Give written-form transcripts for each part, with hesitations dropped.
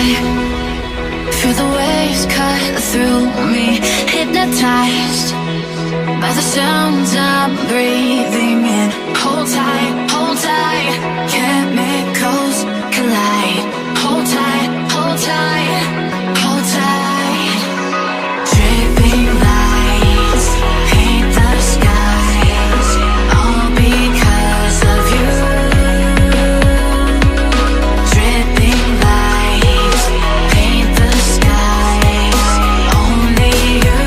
Feel the waves cut through me, hypnotized by the sounds I'm breathing in. Hold tight, chemicals collide. Hold tight, hold tight, hold tight. Dripping lights paint the skies, all because of you. Dripping lights paint the skies, only you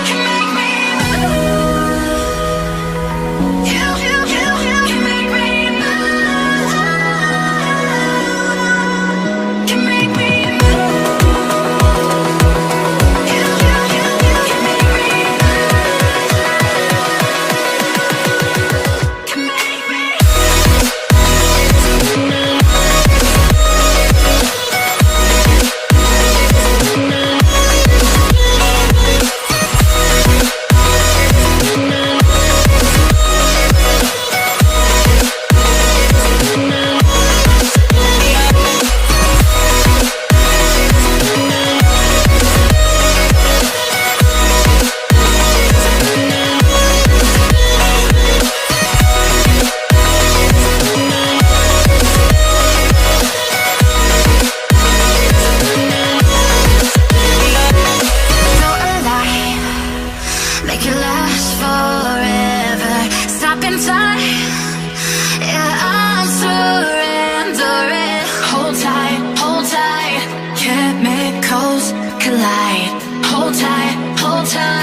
can make me move. You can make me move. Can make me move. You can make me move. Can make me. Make it last forever. Stop in time. Yeah, I'm surrendering. Hold tight. Chemicals collide. Hold tight, hold tight.